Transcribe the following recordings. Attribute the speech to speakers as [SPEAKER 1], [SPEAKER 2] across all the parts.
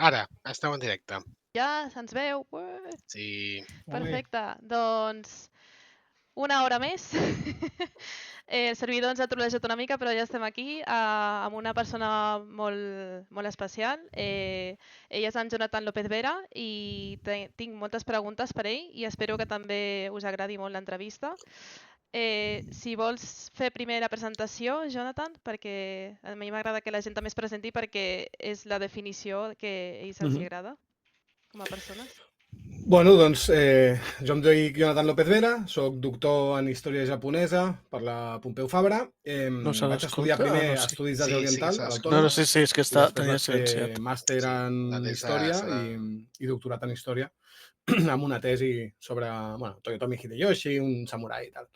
[SPEAKER 1] Ara, esteu en directe.
[SPEAKER 2] Ja se'ns veu.
[SPEAKER 1] Sí.
[SPEAKER 2] Perfecte. Doncs una hora més. El servidor ens ha trolejat una mica, però ja estem aquí amb una persona molt especial. Ell és en Jonathan López Vera i tinc moltes preguntes per ell i espero que també us agradi molt l'entrevista. Si vols fer primer la presentació, Jonathan, perquè a mi m'agrada que la gent també es presenti perquè és la definició que a ells els agrada com a persones.
[SPEAKER 3] Bueno, doncs jo em dic Jonathan López Vera, soc doctor en història japonesa per la Pompeu Fabra.
[SPEAKER 4] No se
[SPEAKER 3] Vaig estudiar
[SPEAKER 4] l'escolta?
[SPEAKER 3] primer
[SPEAKER 4] No, sí.
[SPEAKER 3] Estudis d'Àsia Oriental a
[SPEAKER 4] No,
[SPEAKER 3] l'Autònoma
[SPEAKER 4] sí, és que
[SPEAKER 3] i després
[SPEAKER 4] tenia
[SPEAKER 3] vaig fer
[SPEAKER 4] silenciat.
[SPEAKER 3] màster en història i doctorat en història amb una tesi sobre Toyotomi Hideyoshi, un samurai i tal.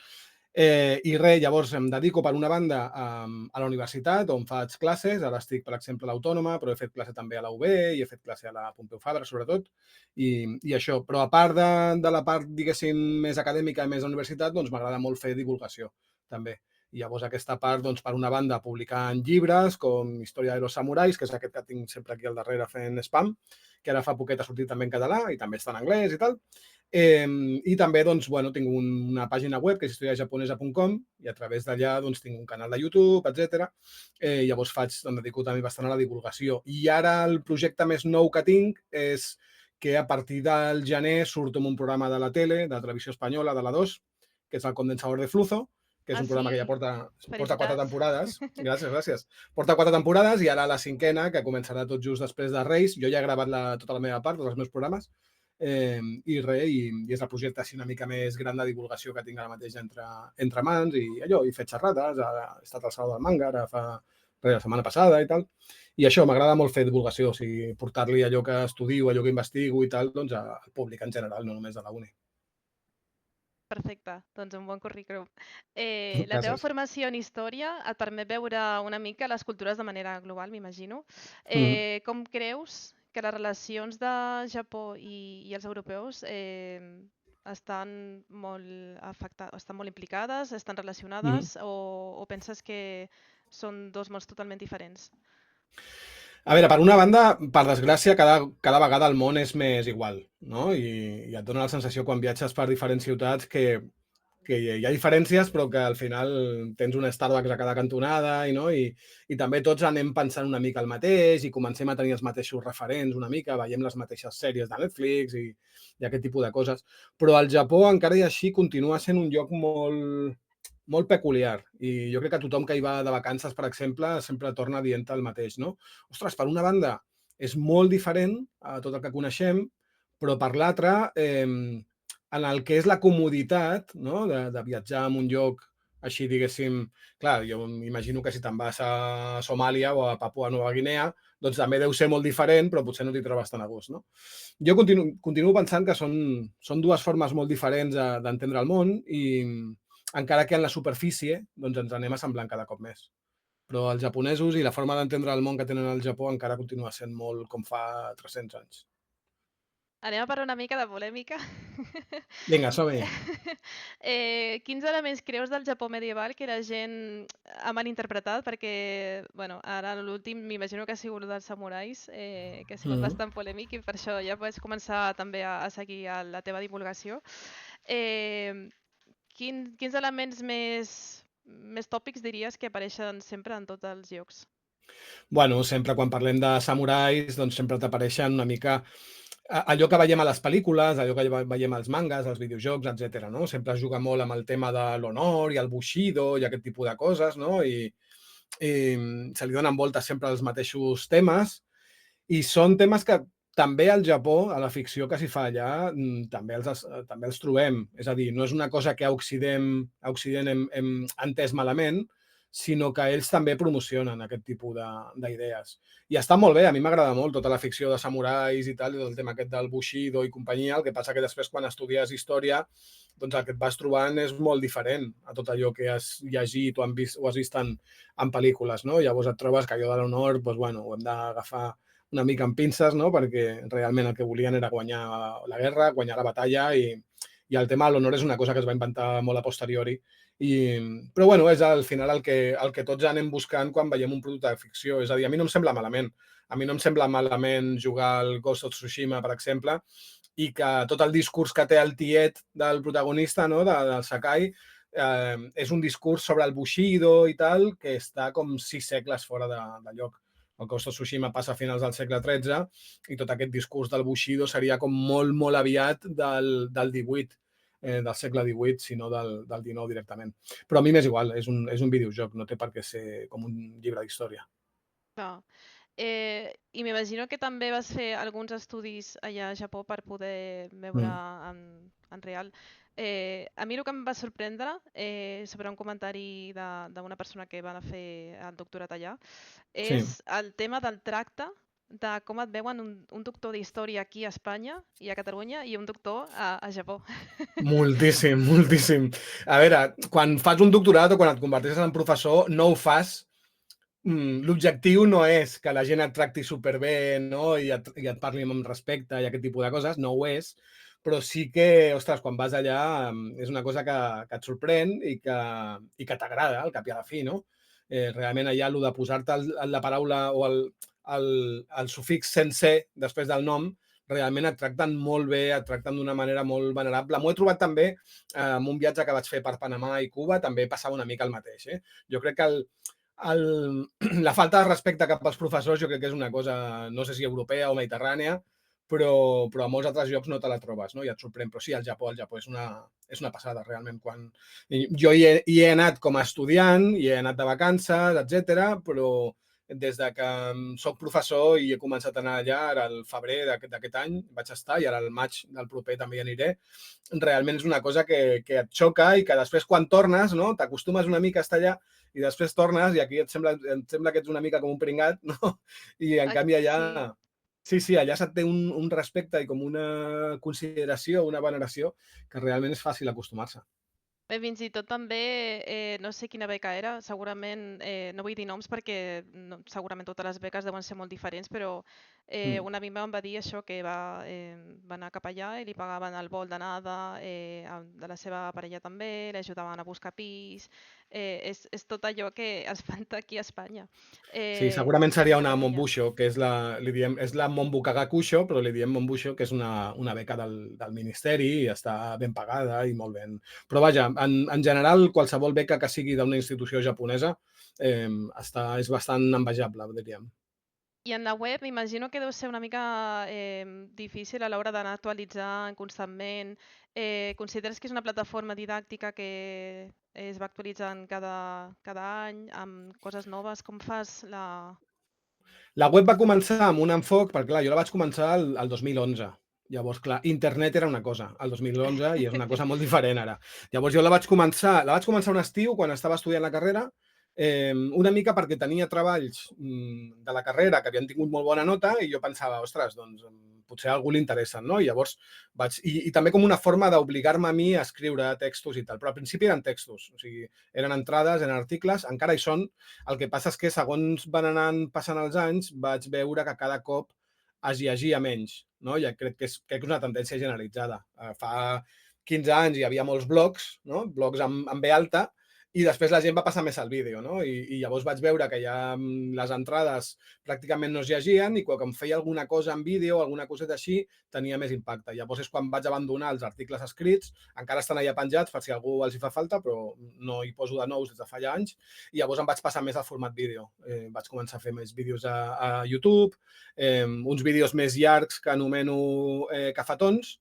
[SPEAKER 3] I res, llavors em dedico per una banda a la universitat on faig classes, ara estic per exemple a l'Autònoma, però he fet classe també a la UB i he fet classe a la Pompeu Fabra sobretot, i això. Però a part de la part, diguéssim, més acadèmica i més de universitat, doncs m'agrada molt fer divulgació també. I llavors aquesta part, doncs, per una banda, publicant llibres com Història de los Samurais, que és aquest que tinc sempre aquí al darrere fent spam, que ara fa poquet ha sortit també en català i també està en anglès i tal. I també doncs, tinc una pàgina web que és historiajaponesa.com i a través d'allà doncs, tinc un canal de YouTube, etc. Llavors em dedico també bastant a la divulgació. I ara el projecte més nou que tinc és que a partir del gener surto en un programa de la tele, de televisió espanyola, de la 2, que és el Condensador de Flujo, que és un programa que ja porta 4 temporades. Gràcies. Porta 4 temporades i ara la 5ª, que començarà tot just després de Reis. Jo ja he gravat tota la meva part, tots els meus programes, i és el projecte així una mica més gran de divulgació que tinc ara mateix entre mans i allò, he fet xerrades, he estat al Saló del Manga ara la setmana passada i tal, i això, m'agrada molt fer divulgació, o sigui, portar-li allò que estudio, allò que investigo i tal, doncs al públic en general, no només de la uni.
[SPEAKER 2] Perfecte, doncs un bon currículum. La teva formació en història et permet veure una mica les cultures de manera global, m'imagino. Com creus que les relacions de Japó i els europeus estan molt implicades, estan relacionades o penses que són dos mots totalment diferents?
[SPEAKER 3] A veure, per una banda, per desgràcia, cada vegada el món és més igual, no? I et dona la sensació quan viatges per diferents ciutats que hi ha diferències, però que al final tens un Starbucks a cada cantonada i també tots anem pensant una mica el mateix i comencem a tenir els mateixos referents una mica, veiem les mateixes sèries de Netflix i aquest tipus de coses. Però al Japó encara i així continua sent un lloc molt peculiar i jo crec que tothom que hi va de vacances, per exemple, sempre torna dient el mateix, no? Ostres, per una banda, és molt diferent a tot el que coneixem, però per l'altra, en el que és la comoditat, no? de viatjar a un lloc així, diguéssim, clar, jo m'imagino que si te'n vas a Somàlia o a Papua Nova Guinea, doncs també deu ser molt diferent, però potser no t'hi trobes tan a gust, no? Jo continuo pensant que són dues formes molt diferents d'entendre el món i encara que en la superfície doncs ens anem assemblant cada cop més. Però els japonesos i la forma d'entendre el món que tenen al Japó encara continua sent molt com fa 300 anys.
[SPEAKER 2] Anem a parlar una mica de polèmica.
[SPEAKER 3] Vinga, som-hi.
[SPEAKER 2] Quins elements creus del Japó medieval que la gent ha malinterpretat? Perquè, ara l'últim m'imagino que ha sigut el dels samurais, que ha sigut bastant polèmic i per això ja pots començar també a seguir la teva divulgació. Quins elements més tòpics diries que apareixen sempre en tots els llocs?
[SPEAKER 3] Bueno, sempre quan parlem de samurais, doncs sempre t'apareixen una mica allò que veiem a les pel·lícules, allò que veiem als mangas, als videojocs, etc. No? Sempre es juga molt amb el tema de l'honor i el bushido i aquest tipus de coses, no? I se li donen voltes sempre als mateixos temes i són temes que també al Japó, a la ficció que s'hi fa allà, també els trobem. És a dir, no és una cosa que a Occident hem entès malament, sinó que ells també promocionen aquest tipus d'idees. I està molt bé, a mi m'agrada molt tota la ficció de samurais i tal, i el tema aquest del Bushido i companyia, el que passa que després quan estudies història, doncs el que et vas trobant és molt diferent a tot allò que has llegit o has vist en pel·lícules, no? Llavors et trobes que allò de l'honor, doncs, ho hem d'agafar una mica amb pinces, no? Perquè realment el que volien era guanyar la guerra, guanyar la batalla i i el tema de l'honor és una cosa que es va inventar molt a posteriori. Però bueno, és al final el que tots anem buscant quan veiem un producte de ficció. És a dir, a mi no em sembla malament. A mi no em sembla malament jugar al Ghost of Tsushima, per exemple, i que tot el discurs que té el tiet del protagonista, no, del Sakai, és un discurs sobre el Bushido i tal, que està com 6 segles fora de lloc. El Ghost of Tsushima passa a finals del segle XIII i tot aquest discurs del Bushido seria com molt, molt aviat del 18, del segle XVIII, sinó del 19 directament. Però a mi m'és igual, és un videojoc, no té per què ser com un llibre d'història.
[SPEAKER 2] Clar. I m'imagino que també vas fer alguns estudis allà a Japó per poder veure en real. A mi el que em va sorprendre sobre un comentari d'una persona que va anar a fer el doctorat allà és el tema del tracte de com et veuen un doctor d'història aquí a Espanya i a Catalunya i un doctor a Japó.
[SPEAKER 3] Moltíssim, moltíssim. A veure, quan fas un doctorat o quan et converteixes en professor, no ho fas. L'objectiu no és que la gent et tracti superbé, no? I et parli amb respecte i aquest tipus de coses, no ho és, però sí que, ostres, quan vas allà és una cosa que et sorprèn i que t'agrada, al cap i a la fi, no? Realment allà, el de posar-te la paraula o el sufix sencer després del nom, realment et tracten molt bé, et tracten d'una manera molt venerable. M'ho he trobat també en un viatge que vaig fer per Panamà i Cuba, també passava una mica el mateix. Jo crec que la falta de respecte cap als professors jo crec que és una cosa, no sé si europea o mediterrània, però a molts altres llocs no te la trobes, no? I et sorprèn. Però sí, al Japó és una passada, realment. Jo hi he anat com a estudiant, hi he anat de vacances, etc, però des de que soc professor i he començat a anar allà, ara al febrer d'aquest any vaig estar i ara al maig del proper també hi aniré, realment és una cosa que et xoca i que després quan tornes, no, t'acostumes una mica a estar allà i després tornes i aquí em sembla que ets una mica com un pringat, no? I en canvi allà... Sí, allà se't té un respecte i com una consideració, una veneració, que realment és fàcil acostumar-se.
[SPEAKER 2] Fins i tot també, no sé quina beca era, segurament, no vull dir noms perquè segurament totes les beques deuen ser molt diferents, però un amic meu em va dir això, que va anar cap allà i li pagaven el vol d'anada de la seva parella també, l'ajudaven a buscar pis, és tot allò que es fan aquí a Espanya.
[SPEAKER 3] Sí, segurament seria una Monbusho, que és la Monbukagakusho, però li diem Monbusho, que és una beca del Ministeri i està ben pagada i molt ben... Però vaja, en general, qualsevol beca que sigui d'una institució japonesa és bastant envejable, diríem.
[SPEAKER 2] I en la web m'imagino que deu ser una mica difícil a l'hora d'anar actualitzant constantment. Consideres que és una plataforma didàctica que es va actualitzant cada any amb coses noves? Com fas la...
[SPEAKER 3] La web va començar amb un enfoc, perquè clar, jo la vaig començar el 2011. Llavors, clar, internet era una cosa al 2011 i és una cosa molt diferent ara. Llavors jo la vaig començar un estiu quan estava estudiant la carrera, una mica perquè tenia treballs de la carrera que havien tingut molt bona nota i jo pensava, ostres, doncs potser a algú li interessen, no? I llavors I també com una forma d'obligar-me a mi a escriure textos i tal, però al principi eren textos, o sigui, eren entrades, eren articles, encara hi són. El que passa és que segons van anant passant els anys vaig veure que cada cop es llegia menys, no? Ja crec que és una tendència generalitzada. Fa 15 anys hi havia molts blogs, no? Blogs amb B alta, i després la gent va passar més al vídeo, no? I llavors vaig veure que ja les entrades pràcticament no es llegien i quan em feia alguna cosa en vídeo, alguna coseta així, tenia més impacte. Llavors és quan vaig abandonar els articles escrits, encara estan allà penjats per si a algú els hi fa falta, però no hi poso de nous des de fa ja anys, i llavors em vaig passar més al format vídeo. Vaig començar a fer més vídeos a YouTube, uns vídeos més llargs que anomeno cafetons,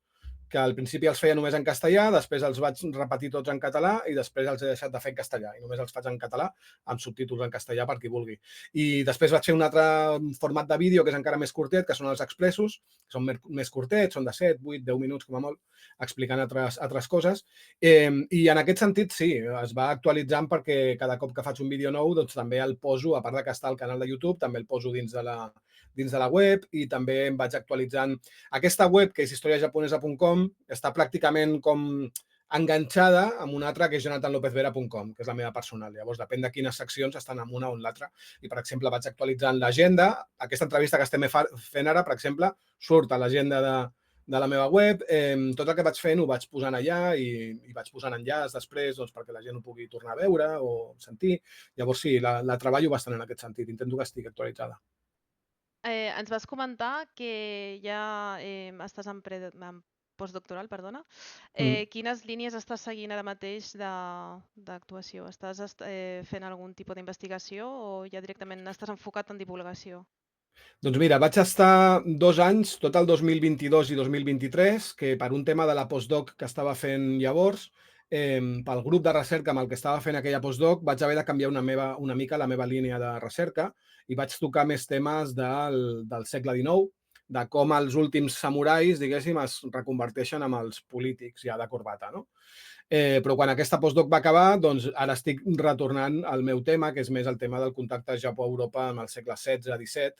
[SPEAKER 3] que al principi els feia només en castellà, després els vaig repetir tots en català i després els he deixat de fer en castellà i només els faig en català amb subtítols en castellà per qui vulgui. I després vaig fer un altre format de vídeo que és encara més curtet, que són els expressos, que són més curtets, són de 7, 8, 10 minuts com a molt, explicant altres coses. I en aquest sentit, sí, es va actualitzant perquè cada cop que faig un vídeo nou doncs també el poso, a part de que està al canal de YouTube, també el poso dins de la web i també em vaig actualitzant. Aquesta web, que és historiajaponesa.com, està pràcticament com enganxada amb una altra que és jonathanlopezvera.com, que és la meva personal. Llavors, depèn de quines seccions estan en una o en l'altra. I, per exemple, vaig actualitzant l'agenda. Aquesta entrevista que estem fent ara, per exemple, surt a l'agenda de la meva web. Tot el que vaig fent ho vaig posant allà i vaig posant enllaç després doncs, perquè la gent ho pugui tornar a veure o sentir. Llavors sí, la treballo bastant en aquest sentit, intento que estigui actualitzada.
[SPEAKER 2] Ens vas comentar que ja estàs en postdoctoral, perdona. Quines línies estàs seguint ara mateix d'actuació? Estàs fent algun tipus d'investigació o ja directament estàs enfocat en divulgació?
[SPEAKER 3] Doncs mira, vaig estar 2 anys, tot el 2022 i 2023, que per un tema de la postdoc que estava fent llavors, pel grup de recerca amb el que estava fent aquella postdoc, vaig haver de canviar una mica la meva línia de recerca i vaig tocar més temes del segle XIX, de com els últims samurais, diguéssim, es reconverteixen en els polítics ja de corbata, no? Però quan aquesta postdoc va acabar, doncs ara estic retornant al meu tema, que és més el tema del contacte Japó-Europa en el segle XVI-XVII.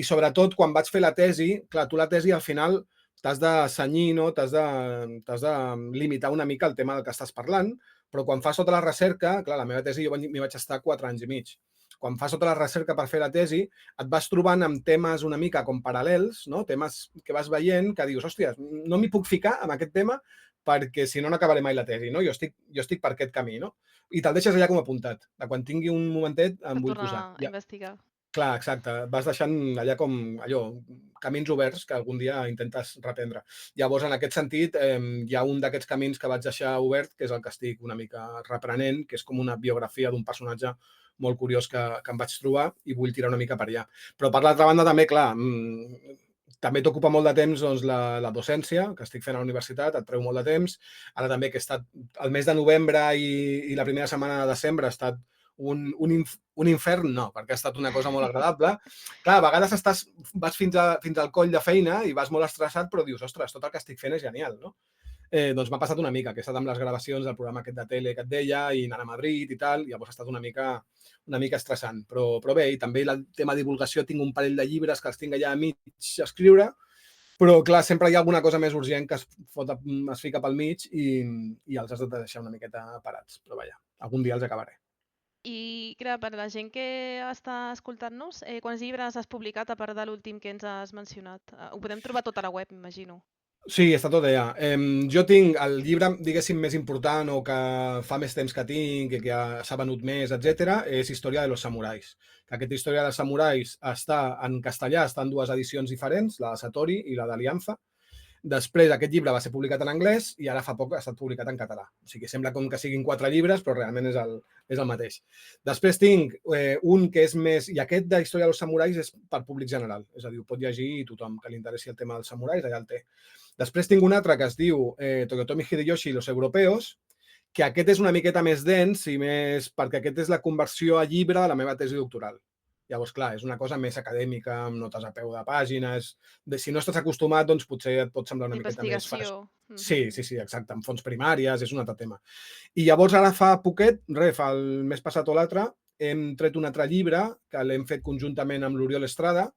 [SPEAKER 3] I sobretot, quan vaig fer la tesi, clar, tu la tesi al final t'has de cenyir, no? T'has de limitar una mica el tema del que estàs parlant, però quan fas tota la recerca, clar, la meva tesi jo m'hi vaig estar 4 anys i mig. Quan fas tota la recerca per fer la tesi, et vas trobant amb temes una mica com paral·lels, no? Temes que vas veient que dius, hòstia, no m'hi puc ficar en aquest tema perquè si no, no acabaré mai la tesi, no? Jo estic per aquest camí, no? I te'l deixes allà com apuntat. Quan tingui un momentet em vull posar.
[SPEAKER 2] Tornar a investigar.
[SPEAKER 3] Clar, exacte. Vas deixant allà com camins oberts que algun dia intentes reprendre. Llavors, en aquest sentit, hi ha un d'aquests camins que vaig deixar obert, que és el que estic una mica reprenent, que és com una biografia d'un personatge molt curiós que em vaig trobar i vull tirar una mica per allà. Però per l'altra banda també, clar, també t'ocupa molt de temps doncs, la docència, que estic fent a la universitat, et treu molt de temps. Ara també que he estat el mes de novembre i la primera setmana de desembre ha estat un infern, no, perquè ha estat una cosa molt agradable. Clar, a vegades vas fins al coll de feina i vas molt estressat, però dius, ostres, tot el que estic fent és genial, no? Doncs m'ha passat una mica, que he estat amb les gravacions del programa aquest de tele que et deia i anant a Madrid i tal, i llavors ha estat una mica estressant. Però bé, i també el tema de divulgació, tinc un parell de llibres que els tinc allà a mig a escriure, però clar, sempre hi ha alguna cosa més urgent que es fica pel mig i els has de deixar una miqueta parats. Però vaja, algun dia els acabaré.
[SPEAKER 2] I clar, per la gent que està escoltant-nos, quants llibres has publicat a part de l'últim que ens has mencionat? Ho podem trobar tot a la web, m'imagino.
[SPEAKER 3] Sí, està tot allà. Jo tinc el llibre, diguéssim, més important o que fa més temps que tinc i que s'ha venut més, etc. és Història de los samurais. Que aquesta Història dels samurais està en castellà, està en 2 edicions diferents, la de Satori i la d'Alianza. Després, aquest llibre va ser publicat en anglès i ara fa poc ha estat publicat en català. O sigui, sembla com que siguin 4 llibres, però realment és el mateix. Després tinc un que és més... I aquest de Història dels samurais és per públic general. És a dir, ho pot llegir tothom que li interessi el tema dels samurais, allà el té. Després tinc un altre que es diu Toyotomi Hideyoshi y los europeos, que aquest és una miqueta més dens i més... perquè aquest és la conversió a llibre de la meva tesi doctoral. Llavors, clar, és una cosa més acadèmica, amb notes a peu de pàgina. Si no estàs acostumat, doncs potser et pot semblar una miqueta més fàcil.
[SPEAKER 2] Investigació.
[SPEAKER 3] Sí, exacte, amb fonts primàries, és un altre tema. I llavors ara fa poquet, fa el mes passat o l'altre, hem tret un altre llibre que l'hem fet conjuntament amb l'Oriol Estrada,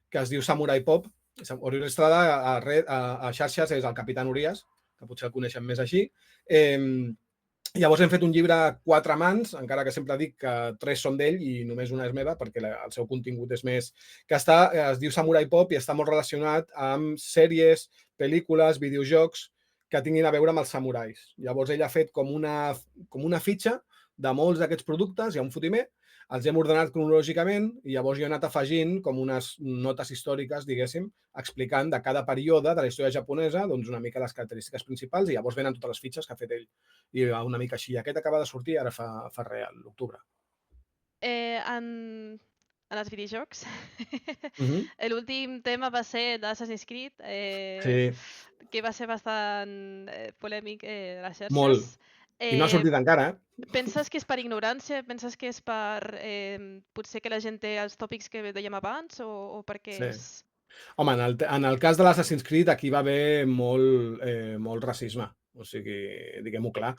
[SPEAKER 3] que es diu Samurai Pop. Oriol Estrada a xarxes és el Capitán Urias, que potser el coneixen més així. Llavors hem fet un llibre a 4 mans, encara que sempre dic que 3 són d'ell i només una és meva, perquè el seu contingut és més... que es diu Samurai Pop i està molt relacionat amb sèries, pel·lícules, videojocs que tinguin a veure amb els samurais. Llavors ell ha fet com una fitxa de molts d'aquests productes, hi ha un fotimer, els hem ordenat cronològicament i llavors jo he anat afegint com unes notes històriques, diguéssim, explicant de cada període de la història japonesa doncs una mica les característiques principals i llavors venen totes les fitxes que ha fet ell. I una mica així. Aquest acaba de sortir ara fa res, a l'octubre.
[SPEAKER 2] En els videojocs, l'últim tema va ser d'Assassin's Creed, que va ser bastant polèmic a les xarxes.
[SPEAKER 3] Molt. I no ha sortit encara,
[SPEAKER 2] Penses que és per ignorància? Penses que és per... potser que la gent té els tòpics que dèiem abans o per què és?
[SPEAKER 3] Home, en el cas de l'Assassin's Creed aquí va haver molt racisme, o sigui, diguem-ho clar.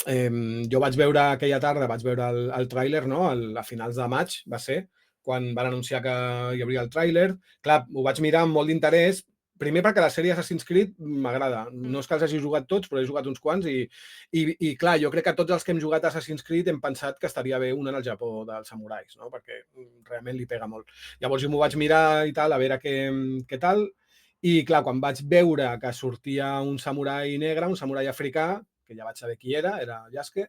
[SPEAKER 3] Jo vaig veure aquella tarda, el tràiler, no? A finals de maig va ser, quan van anunciar que hi hauria el tràiler. Clar, ho vaig mirar amb molt d'interès, primer perquè la sèrie Assassin's Creed m'agrada. No és que els hagi jugat tots, però he jugat uns quants i clar, jo crec que tots els que hem jugat a Assassin's Creed hem pensat que estaria bé un en el Japó dels samurais, no? Perquè realment li pega molt. Llavors jo m'ho vaig mirar i tal, a veure què tal, I, clar, quan vaig veure que sortia un samurai negre, un samurai africà, que ja vaig saber qui era Yasuke,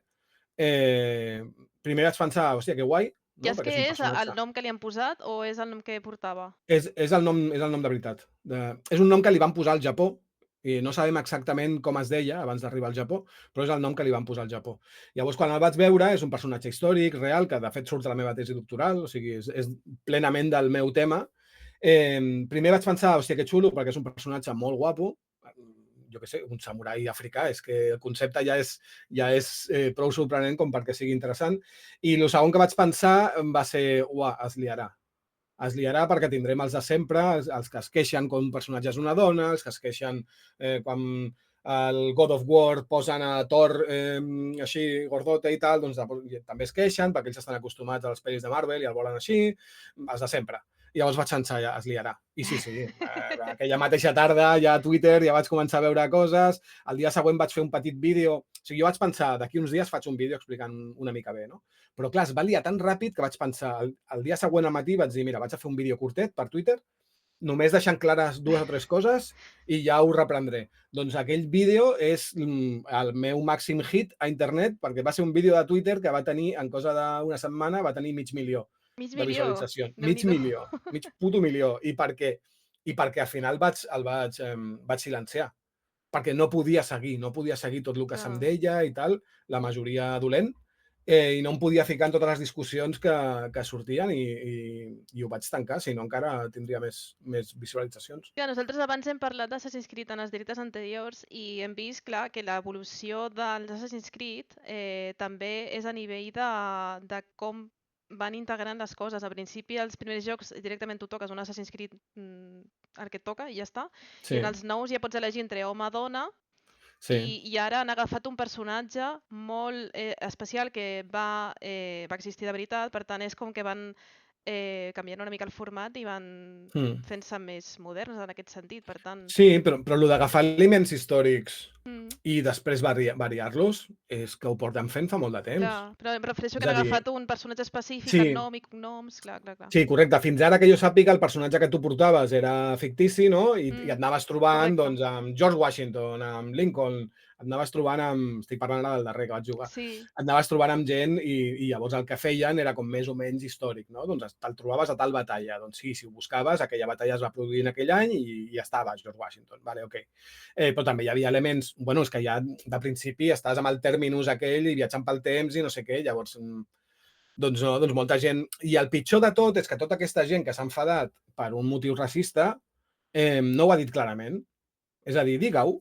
[SPEAKER 3] primer vaig pensar, hòstia, que guai, no?
[SPEAKER 2] Yasuke
[SPEAKER 3] Perquè és un
[SPEAKER 2] és el
[SPEAKER 3] personatge...
[SPEAKER 2] nom que li han posat o és el nom que portava?
[SPEAKER 3] És el nom de veritat. És un nom que li van posar al Japó, i no sabem exactament com es deia abans d'arribar al Japó, però és el nom que li van posar al Japó. Llavors, quan el vaig veure, és un personatge històric, real, que de fet surt de la meva tesi doctoral, o sigui, és plenament del meu tema. Primer vaig pensar, hòstia, que xulo, perquè és un personatge molt guapo, jo què sé, un samurai africà, és que el concepte ja és prou sorprenent com perquè sigui interessant. I el segon que vaig pensar va ser, uah, es liarà perquè tindrem els de sempre, els que es queixen quan un personatge és una dona, els que es queixen quan el God of War posen a Thor així gordote i tal, doncs també es queixen perquè ells estan acostumats a les pel·lis de Marvel i el volen així, els de sempre. I llavors vaig pensar, ja es liarà. I sí, aquella mateixa tarda ja a Twitter ja vaig començar a veure coses, el dia següent vaig fer un petit vídeo, o sigui, jo vaig pensar, d'aquí uns dies faig un vídeo explicant una mica bé, no? Però clar, es va liar tan ràpid que vaig pensar, el dia següent al matí vaig dir, mira, vaig a fer un vídeo curtet per Twitter, només deixant clares 2 o 3 coses i ja ho reprendré. Doncs aquell vídeo és el meu màxim hit a internet, perquè va ser un vídeo de Twitter que va tenir, en cosa d'una setmana, va tenir 500.000
[SPEAKER 2] Mig
[SPEAKER 3] de
[SPEAKER 2] milió?
[SPEAKER 3] visualitzacions.
[SPEAKER 2] Déu-n'hi-do.
[SPEAKER 3] Mig puto milió. I perquè al final el vaig silenciar. Perquè no podia seguir tot el que se'm deia i tal, la majoria dolent, i no em podia ficar en totes les discussions que sortien i ho vaig tancar, si no encara tindria més visualitzacions.
[SPEAKER 2] Ja, nosaltres abans hem parlat d'Assassin's Creed en els directes anteriors i hem vist, clar, que l'evolució dels Assassin's Creed també és a nivell de com van integrant les coses. Al principi, els primers jocs, directament tu toques un Assassin's Creed el que et toca i ja està.
[SPEAKER 3] Sí,
[SPEAKER 2] I en els nous ja pots elegir entre home o dona
[SPEAKER 3] sí.
[SPEAKER 2] i ara han agafat un personatge molt especial que va existir de veritat, per tant és com que van canviant una mica el format i van fent-se més moderns en aquest sentit, per tant...
[SPEAKER 3] Sí, però el d'agafar elements històrics i després variar-los és que ho portem fent fa molt de temps.
[SPEAKER 2] Clar, però em refereixo
[SPEAKER 3] És
[SPEAKER 2] que
[SPEAKER 3] a
[SPEAKER 2] han
[SPEAKER 3] dir,
[SPEAKER 2] agafat un personatge específic,
[SPEAKER 3] sí,
[SPEAKER 2] el nom i cognoms, clar.
[SPEAKER 3] sí, correcte. Fins ara que jo sàpiga, el personatge que tu portaves era fictici, no? I et anaves trobant
[SPEAKER 2] correcte.
[SPEAKER 3] doncs, amb George Washington, amb Lincoln, et anaves trobant amb... Estic parlant ara del darrer que vaig jugar.
[SPEAKER 2] Sí.
[SPEAKER 3] Et anaves trobant amb gent i llavors el que feien era com més o menys històric, no? Doncs te'l trobaves a tal batalla. Doncs sí, si ho buscaves, aquella batalla es va produir en aquell any i ja estava George Washington. Vale, ok. Però també hi havia elements... Bueno, és que ja de principi estàs amb el terminus aquell i viatjant pel temps i no sé què, llavors... Doncs no, doncs molta gent... I el pitjor de tot és que tota aquesta gent que s'ha enfadat per un motiu racista no ho ha dit clarament. És a dir, digue-ho,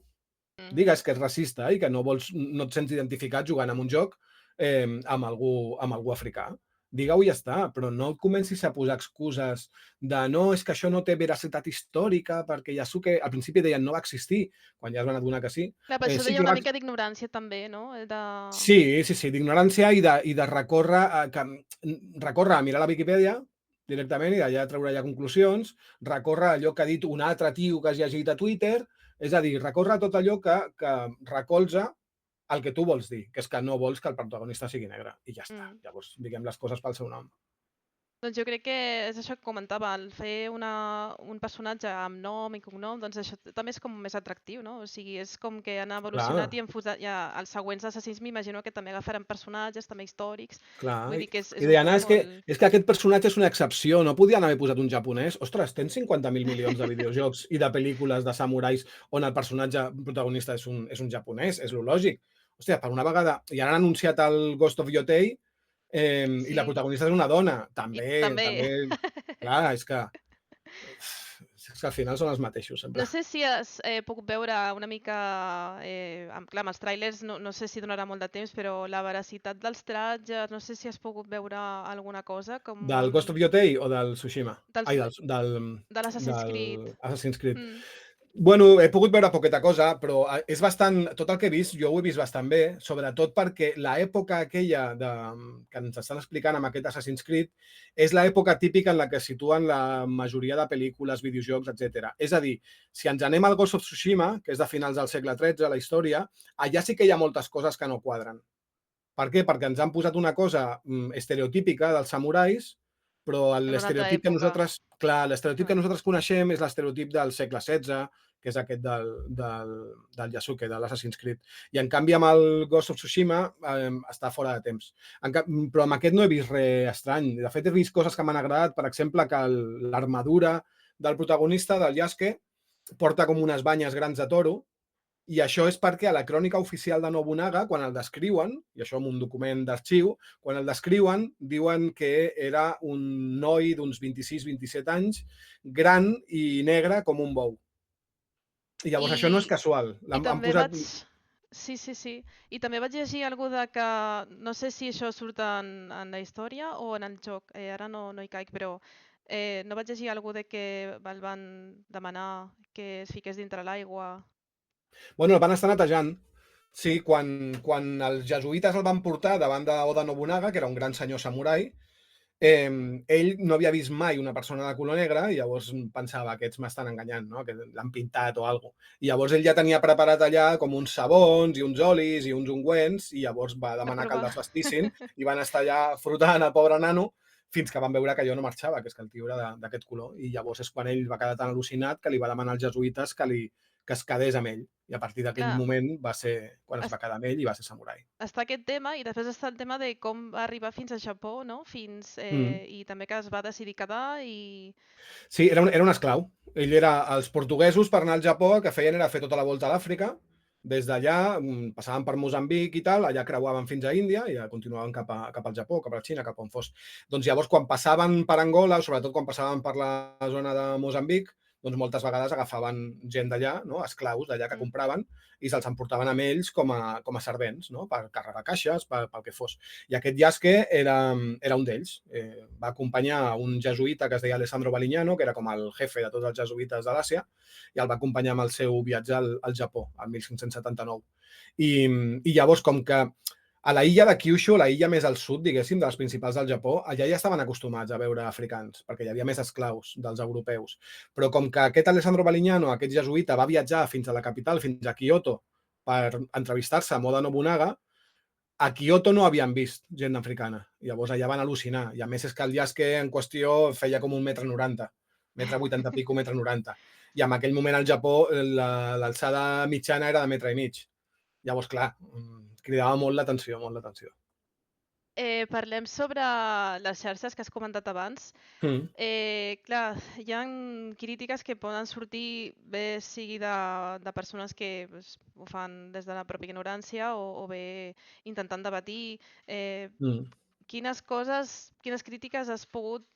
[SPEAKER 3] digues que és racista i que no et sents identificat jugant en un joc amb algú africà. Digue-ho i ja està, però no comencis a posar excuses de no, és que això no té veracitat històrica perquè Yasuke al principi deien no va existir, quan ja es van adonar que sí.
[SPEAKER 2] Clar, per això deia una mica d'ignorància també, no?
[SPEAKER 3] Sí, d'ignorància i de recórrer a mirar la Viquipèdia directament i d'allà treure ja conclusions, recórrer allò que ha dit un altre tio que has llegit a Twitter, és a dir, recórrer tot allò que recolza el que tu vols dir, que és que no vols que el protagonista sigui negre. I ja està. Llavors, diguem les coses pel seu nom.
[SPEAKER 2] Doncs jo crec que és això que comentava, el fer un personatge amb nom i cognom, doncs això també és com més atractiu, no? O sigui, és com que han evolucionat i han posat ja els següents assassins, m'imagino que també agafaran personatges també històrics.
[SPEAKER 3] Clar,
[SPEAKER 2] vull dir que és
[SPEAKER 3] i deien, és que aquest personatge és una excepció, no podien haver posat un japonès? Ostres, tens 50.000 milions de videojocs i de pel·lícules de samurais on el personatge protagonista és un japonès, és lo lògic. Hòstia, per una vegada, i ara han anunciat el Ghost of Yotei, i la protagonista és una dona. També. Clar, és que al final són els mateixos, sempre.
[SPEAKER 2] No sé si has pogut veure una mica, clar, amb els tràilers no sé si donarà molt de temps, però la veracitat dels trajes, no sé si has pogut veure alguna cosa.
[SPEAKER 3] Del Ghost of Yotei o del Tsushima? Ai,
[SPEAKER 2] de l'Assassin's Creed.
[SPEAKER 3] Bueno, he pogut veure poqueta cosa, però és bastant... Tot el que he vist, jo ho he vist bastant bé, sobretot perquè l'època aquella que ens estan explicant amb aquest Assassin's Creed és l'època típica en la que es situen la majoria de pel·lícules, videojocs, etc. És a dir, si ens anem al Ghost of Tsushima, que és de finals del segle XIII, la història, allà sí que hi ha moltes coses que no quadren. Per què? Perquè ens han posat una cosa estereotípica dels samurais però
[SPEAKER 2] En una altra
[SPEAKER 3] l'estereotip que
[SPEAKER 2] època.
[SPEAKER 3] nosaltres, clar, l'estereotip que
[SPEAKER 2] Mm.
[SPEAKER 3] nosaltres coneixem és l'estereotip del segle XVI, que és aquest del Yasuke, de l'Assassin's Creed. I en canvi amb el Ghost of Tsushima està fora de temps. Però amb aquest no he vist res estrany. De fet, he vist coses que m'han agradat, per exemple, que l'armadura del protagonista, del Yasuke, porta com unes banyes grans de toro, i això és perquè a la crònica oficial de Nobunaga, quan el descriuen, i això en un document d'arxiu, quan el descriuen, diuen que era un noi d'uns 26-27 anys, gran i negre com un bou. I llavors això no és
[SPEAKER 2] I,
[SPEAKER 3] casual.
[SPEAKER 2] i
[SPEAKER 3] Han
[SPEAKER 2] també
[SPEAKER 3] posat...
[SPEAKER 2] vaig... Sí, sí, sí. I també vaig llegir algú de que... No sé si això surt en la història o en el joc. Ara no hi caic, però no vaig llegir algú de que el van demanar que es fiqués dintre l'aigua.
[SPEAKER 3] Bueno, el van estar netejant. Sí, quan els jesuïtes el van portar davant d'Oda Nobunaga, que era un gran senyor samurai, ell no havia vist mai una persona de color negre i llavors pensava, aquests m'estan enganyant, no? Que l'han pintat o alguna cosa. I llavors ell ja tenia preparat allà com uns sabons i uns olis i uns ungüents i llavors va
[SPEAKER 2] Per
[SPEAKER 3] demanar que el
[SPEAKER 2] provar.
[SPEAKER 3] desvestissin i van estar allà frotant el pobre nano fins que van veure que jo no marxava, que és que el tio era d'aquest color. I llavors és quan ell va quedar tan al·lucinat que li va demanar als jesuïtes que es quedés amb ell. I a partir d'aquell
[SPEAKER 2] Clar,
[SPEAKER 3] moment va ser quan es va quedar amb ell i va ser samurai.
[SPEAKER 2] està aquest tema i després està el tema de com va arribar fins al Japó, no?
[SPEAKER 3] Mm.
[SPEAKER 2] I també que es va decidir quedar i...
[SPEAKER 3] Sí, era un esclau. Ell era... Els portuguesos, per anar al Japó, el que feien era fer tota la volta a l'Àfrica. Des d'allà passaven per Moçambic i tal, allà creuaven fins a Índia i ja continuaven cap al Japó, cap a la Xina, cap on fos. Doncs llavors, quan passaven per Angola, sobretot quan passaven per la zona de Moçambic, doncs moltes vegades agafaven gent d'allà, no? Esclaus d'allà que compraven, i se'ls emportaven amb ells com a servents, no? Per carregar caixes, pel que fos. I aquest Yasuke era un d'ells. Va acompanyar un jesuïta que es deia Alessandro Balignano, que era com el jefe de tots els jesuïtes de l'Àsia, i el va acompanyar amb el seu viatge al Japó, el 1579. I llavors, com que a la illa de Kyushu, la illa més al sud, diguéssim, de les principals del Japó, allà ja estaven acostumats a veure africans, perquè hi havia més esclaus dels europeus. Però com que aquest Alessandro Balignano, aquest jesuïta, va viatjar fins a la capital, fins a Kyoto, per entrevistar-se amb Oda Nobunaga, a Kyoto no havien vist gent africana. Llavors allà van al·lucinar. I a més és que el Yasuke en qüestió feia com 1,90 m, 1,80 m pico, 1,90 m. I en aquell moment al Japó l'alçada mitjana era de 1,5 m. Llavors, clar, cridava molt l'atenció, molt l'atenció.
[SPEAKER 2] Parlem sobre les xarxes que has comentat abans. Clar, hi ha crítiques que poden sortir bé sigui de persones que ho fan des de la pròpia ignorància o bé intentant debatir. Quines crítiques has pogut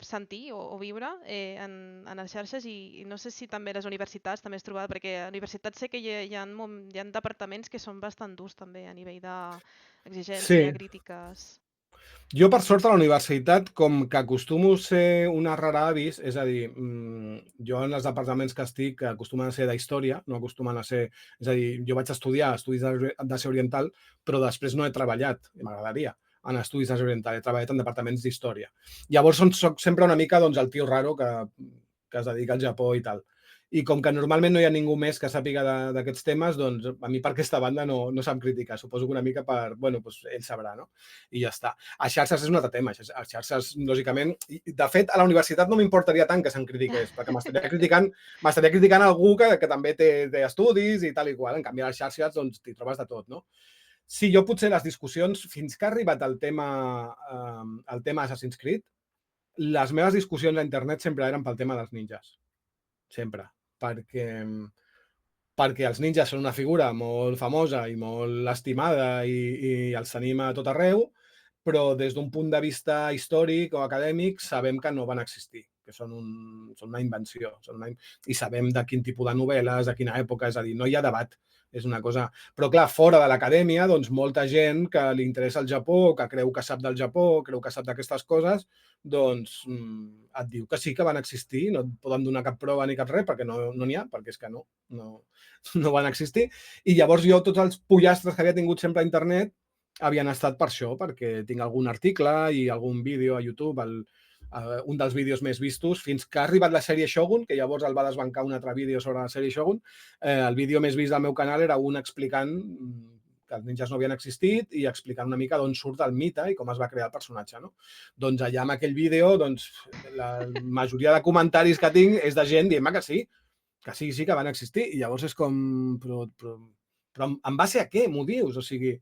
[SPEAKER 2] sentir o viure en les xarxes i no sé si també a les universitats també has trobat, perquè a la universitat sé que hi ha departaments que són bastant durs també a nivell d'exigència,
[SPEAKER 3] Sí.
[SPEAKER 2] crítiques...
[SPEAKER 3] Jo, per sort, a la universitat, com que acostumo a ser una rara avis, és a dir, jo en els departaments que estic acostumen a ser d'història, no acostumen a ser... És a dir, jo vaig estudiar estudis d'Àsia Oriental, però després no he treballat, i m'agradaria, en estudis d'Àsia Oriental, he treballat en departaments d'història. Llavors soc sempre una mica el tio raro que es dedica al Japó i tal. I com que normalment no hi ha ningú més que sàpiga d'aquests temes, doncs a mi per aquesta banda no se'm critica. Suposo que una mica doncs ell sabrà, no? I ja està. A xarxes és un altre tema. A xarxes, lògicament... De fet, a la universitat no m'importaria tant que se'm critiqués, perquè m'estaria criticant algú que també té estudis i tal i qual. En canvi, a les xarxes doncs t'hi trobes de tot, no? Sí, jo potser les discussions, fins que ha arribat el tema Assassin's Creed, les meves discussions a internet sempre eren pel tema dels ninjas. Sempre. Perquè els ninjas són una figura molt famosa i molt estimada i els tenim a tot arreu, però des d'un punt de vista històric o acadèmic sabem que no van existir, que són una invenció. I sabem de quin tipus de novel·les, de quina època, és a dir, no hi ha debat. És una cosa... Però, clar, fora de l'acadèmia, doncs molta gent que li interessa el Japó, que creu que sap del Japó, creu que sap d'aquestes coses, doncs et diu que sí que van existir, no et poden donar cap prova ni cap res, perquè no n'hi ha, perquè és que no van existir. I llavors jo, tots els pollastres que havia tingut sempre a internet havien estat per això, perquè tinc algun article i algun vídeo a YouTube, un dels vídeos més vistos, fins que ha arribat la sèrie Shogun, que llavors el va desbancar un altre vídeo sobre la sèrie Shogun. El vídeo més vist del meu canal era un explicant que els ninjas no havien existit i explicant una mica d'on surt el mite i com es va crear el personatge, no? Doncs allà amb aquell vídeo, doncs, la majoria de comentaris que tinc és de gent dient que sí, que van existir. I llavors és com, però en base a què m'ho dius? O sigui,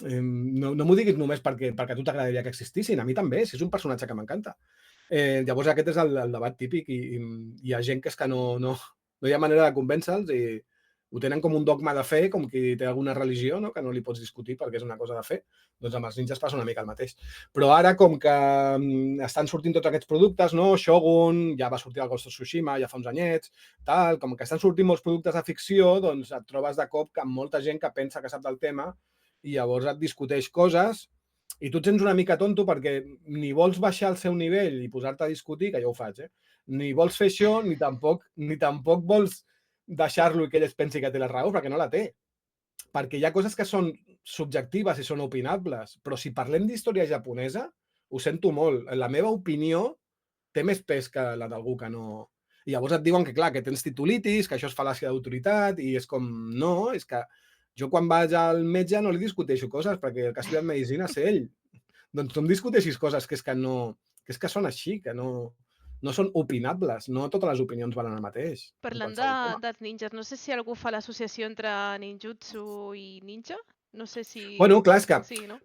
[SPEAKER 3] no m'ho diguis només perquè a tu t'agradaria que existissin, a mi també, si és un personatge que m'encanta. Llavors aquest és el debat típic i hi ha gent que és que no hi ha manera de convèncer-los i ho tenen com un dogma de fe, com qui té alguna religió, no? Que no li pots discutir perquè és una cosa de fe. Doncs amb els ninjas passa una mica el mateix. Però ara, com que estan sortint tots aquests productes, no? Shogun, ja va sortir el Ghost of Tsushima ja fa uns anyets, tal, com que estan sortint molts productes de ficció, doncs et trobes de cop amb molta gent que pensa que sap del tema i llavors et discuteix coses i tu et sents una mica tonto perquè ni vols baixar al seu nivell i posar-te a discutir, que jo ho faig, ni vols fer això, ni tampoc vols deixar-lo i que ell es pensi que té la raó, perquè no la té. Perquè hi ha coses que són subjectives i són opinables, però si parlem d'història japonesa, ho sento molt. La meva opinió té més pes que la d'algú que no... I llavors et diuen que, clar, que tens titulitis, que això és fal·làcia d'autoritat, i és com, no, és que jo quan vaig al metge no li discuteixo coses, perquè el que ha estudiat medicina és ell. Doncs tu em discuteixis coses que és que són així, que no són opinables, no totes les opinions valen el mateix.
[SPEAKER 2] Parlant dels ninjas, no sé si algú fa l'associació entre ninjutsu i ninja. No sé si...
[SPEAKER 3] Bueno, clar, és que
[SPEAKER 2] sí, no?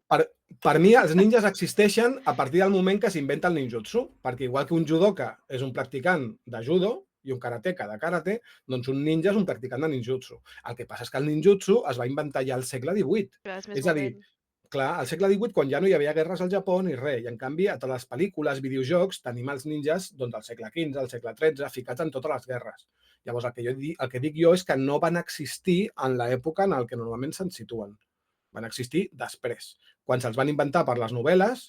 [SPEAKER 3] per mi els ninjas existeixen a partir del moment que s'inventa el ninjutsu, perquè igual que un judoka és un practicant de judo i un karateka de karate, doncs un ninja és un practicant de ninjutsu. El que passa és que el ninjutsu es va inventar ja al segle XVIII.
[SPEAKER 2] Clar, és més
[SPEAKER 3] És a dir, clar, al segle XVIII, quan ja no hi havia guerres al Japó ni res, i en canvi a totes les pel·lícules, videojocs, tenim els ninjas doncs, del segle XV, al segle XIII, ficats en totes les guerres. Llavors, el que dic jo és que no van existir en l'època en què normalment se'n situen. Van existir després, quan se'ls van inventar per les novel·les,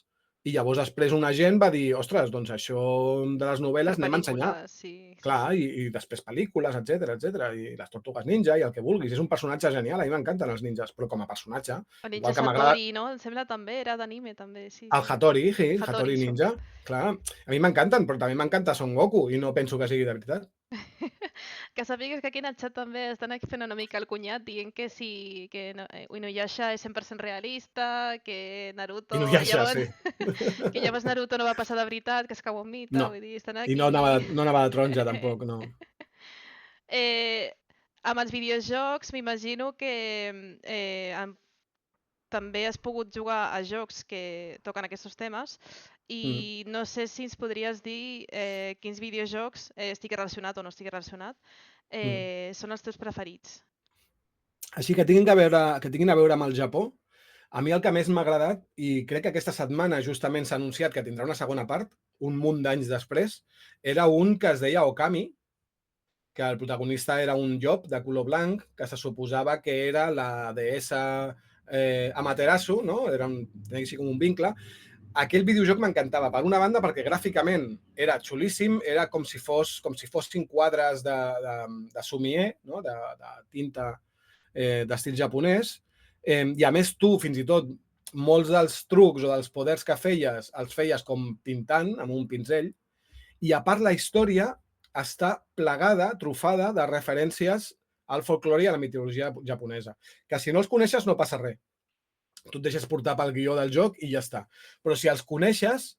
[SPEAKER 3] i llavors després una gent va dir, ostres, doncs això de les novel·les anem a ensenyar.
[SPEAKER 2] Sí.
[SPEAKER 3] Clar, i després pel·lícules, etc. I les Tortugues Ninja i el que vulguis. És un personatge genial, a mi m'encanten els ninjas, però com a personatge...
[SPEAKER 2] El ninja Hattori, no? Em sembla també, era d'anime també, sí.
[SPEAKER 3] El Hattori, sí, el Hattori Ninja. Clar, a mi m'encanten, però també m'encanta Son Goku i no penso que sigui de veritat.
[SPEAKER 2] Que sàpigues que aquí en el xat també estan fent una mica el cunyat dient que sí, que Inuyasha és 100% realista, que Naruto...
[SPEAKER 3] Inuyasha, sí.
[SPEAKER 2] Que llavors Naruto no va passar de veritat, que es cau en mite, vull dir, estan aquí...
[SPEAKER 3] I no anava de taronja, tampoc, no.
[SPEAKER 2] Amb els videojocs m'imagino que també has pogut jugar a jocs que toquen aquests temes i no sé si ens podries dir quins videojocs, estigui relacionat o no estigui relacionat, són els teus preferits.
[SPEAKER 3] Així que tinguin a veure amb el Japó, a mi el que més m'ha agradat, i crec que aquesta setmana justament s'ha anunciat que tindrà una segona part, un munt d'anys després, era un que es deia Okami, que el protagonista era un llop de color blanc, que se suposava que era la deessa Amaterasu, no? Tenia així com un vincle. Aquell videojoc m'encantava, per una banda, perquè gràficament era xulíssim, era com si fossin quadres de somier, no? de tinta d'estil japonès, i a més tu, fins i tot, molts dels trucs o dels poders que feies, els feies com pintant amb un pinzell, i a part la història està plegada, trufada de referències al folklore i a la mitologia japonesa, que si no els coneixes no passa res. Tu et deixes portar pel guió del joc i ja està. Però si els coneixes,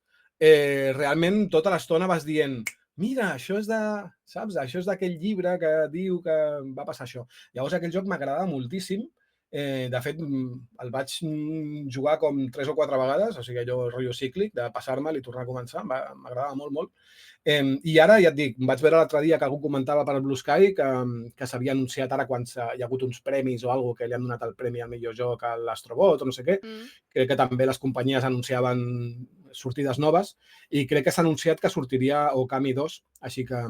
[SPEAKER 3] realment tota l'estona vas dient mira, això és saps? Això és d'aquell llibre que diu que va passar això. Llavors aquell joc m'agradava moltíssim. De fet, el vaig jugar com 3 o 4 vegades, o sigui, allò rotllo cíclic, de passar-me'l i tornar a començar. M'agradava molt, molt. I ara, ja et dic, vaig veure l'altre dia que algú comentava per el Blue Sky que s'havia anunciat ara quan hi ha hagut uns premis o alguna cosa que li han donat el premi al millor joc a l'Astrobot o no sé què, crec que també les companyies anunciaven sortides noves i crec que s'ha anunciat que sortiria Okami 2, així que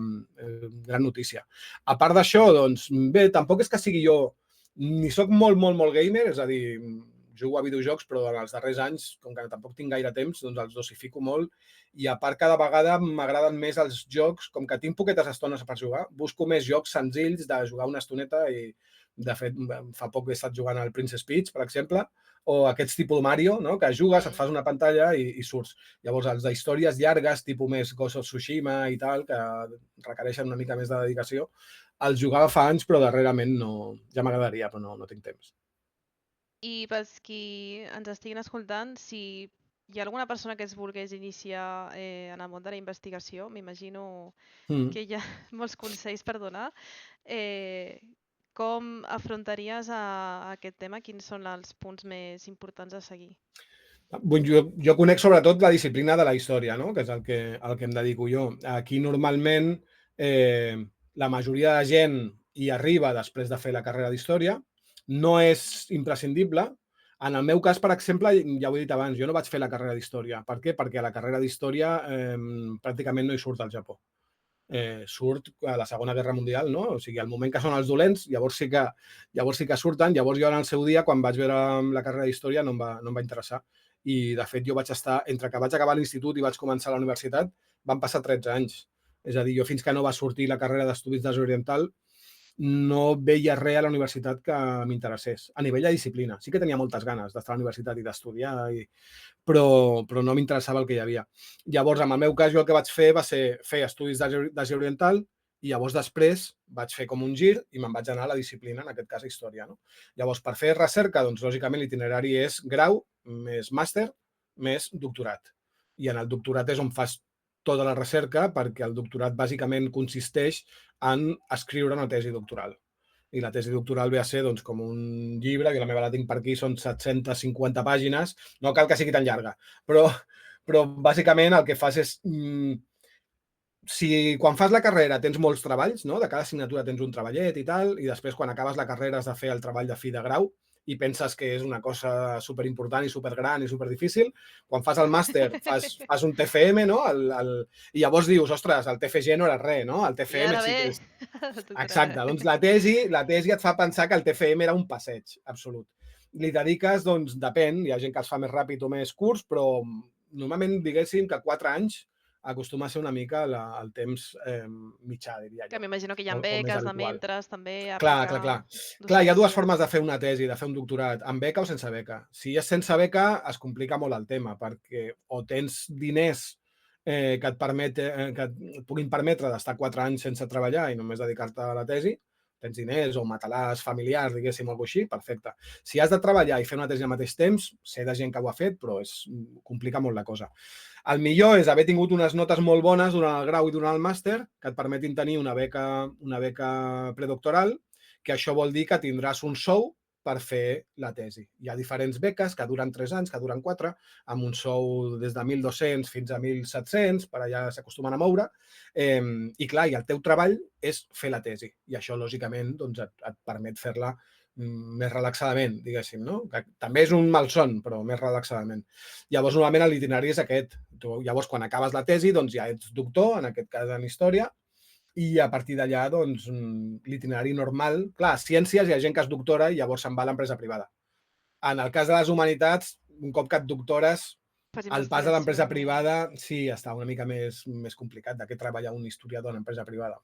[SPEAKER 3] gran notícia. A part d'això, doncs, bé, tampoc és que sigui jo ni soc molt gamer, és a dir, jugo a videojocs, però en els darrers anys, com que tampoc tinc gaire temps, doncs els dosifico molt i a part cada vegada m'agraden més els jocs, com que tinc poquetes estones per jugar, busco més jocs senzills de jugar una estoneta i de fet fa poc he estat jugant al Princess Peach, per exemple, o aquests tipus Mario, no? Que jugues, et fas una pantalla i surts. Llavors els d'històries llargues, tipus més Ghost of Tsushima i tal, que requereixen una mica més de dedicació, els jugava fa anys, però darrerament no, ja m'agradaria, però no tinc temps.
[SPEAKER 2] I pels qui ens estiguin escoltant, si hi ha alguna persona que es volgués iniciar en el món de la investigació, m'imagino que hi ha molts consells per donar. Com afrontaries aquest tema? Quins són els punts més importants a seguir?
[SPEAKER 3] Jo conec sobretot la disciplina de la història, no? Que és el que em dedico jo. Aquí normalment la majoria de gent hi arriba després de fer la carrera d'història. No és imprescindible. En el meu cas, per exemple, ja ho he dit abans, jo no vaig fer la carrera d'història. Per què? Perquè a la carrera d'història pràcticament no hi surt al Japó. Surt a la Segona Guerra Mundial, no? O sigui, al moment que són els dolents, llavors sí que surten. Llavors jo en el seu dia, quan vaig veure la carrera d'història, no em va interessar. I, de fet, jo vaig estar, entre que vaig acabar l'institut i vaig començar a la universitat, van passar 13 anys. És a dir, jo fins que no va sortir la carrera d'Estudis d'Àsia Oriental no veia res a la universitat que m'interessés. A nivell de disciplina. Sí que tenia moltes ganes d'estar a la universitat i d'estudiar, però no m'interessava el que hi havia. Llavors, en el meu cas, jo el que vaig fer va ser fer Estudis d'Àsia Oriental i llavors després vaig fer com un gir i me'n vaig anar a la disciplina, en aquest cas història. No? Llavors, per fer recerca, doncs, lògicament, l'itinerari és grau, més màster, més doctorat. I en el doctorat és on fas tota la recerca, perquè el doctorat bàsicament consisteix en escriure una tesi doctoral. I la tesi doctoral ve a ser doncs, com un llibre, que la meva la tinc per aquí, són 750 pàgines, no cal que sigui tan llarga, però bàsicament el que fas és... Si quan fas la carrera tens molts treballs, no? De cada assignatura tens un treballet i tal, i després quan acabes la carrera has de fer el treball de fi de grau i penses que és una cosa superimportant i supergran i superdifícil. Quan fas el màster fas un TFM, no? I llavors dius, ostres, el TFG no era res, no? El TFM sí que és... Exacte, doncs la tesi et fa pensar que el TFM era un passeig absolut. Li dediques, doncs, depèn, hi ha gent que els fa més ràpid o més curts, però normalment diguéssim que 4 anys acostuma a ser una mica el temps mitjà, diria jo.
[SPEAKER 2] Que m'imagino que hi ha beques de mentres, també.
[SPEAKER 3] Clar. Hi ha dues formes de fer una tesi, de fer un doctorat, amb beca o sense beca. Si és sense beca, es complica molt el tema, perquè o tens diners que et puguin permetre d'estar 4 anys sense treballar i només dedicar-te a la tesi, tens diners o matalàs familiars, diguéssim, o alguna cosa així, perfecte. Si has de treballar i fer una tesi al mateix temps, sé de gent que ho ha fet, però complica molt la cosa. El millor és haver tingut unes notes molt bones durant el grau i durant el màster que et permetin tenir una beca predoctoral, que això vol dir que tindràs un sou per fer la tesi. Hi ha diferents beques que duren 3 anys, que duren 4, amb un sou des de 1.200 fins a 1.700, per allà s'acostumen a moure, i clar, i el teu treball és fer la tesi, i això, lògicament, doncs, et permet fer-la més relaxadament, diguéssim, no? Que també és un malson, però més relaxadament. Llavors, normalment, l'itinerari és aquest. Llavors, quan acabes la tesi, doncs ja ets doctor, en aquest cas en història, i a partir d'allà, doncs, l'itinerari normal... Clar, a ciències hi ha gent que és doctora i llavors se'n va a l'empresa privada. En el cas de les humanitats, un cop que et doctores, el pas a l'empresa privada sí està una mica més complicat, de què treballa un historiador en empresa privada.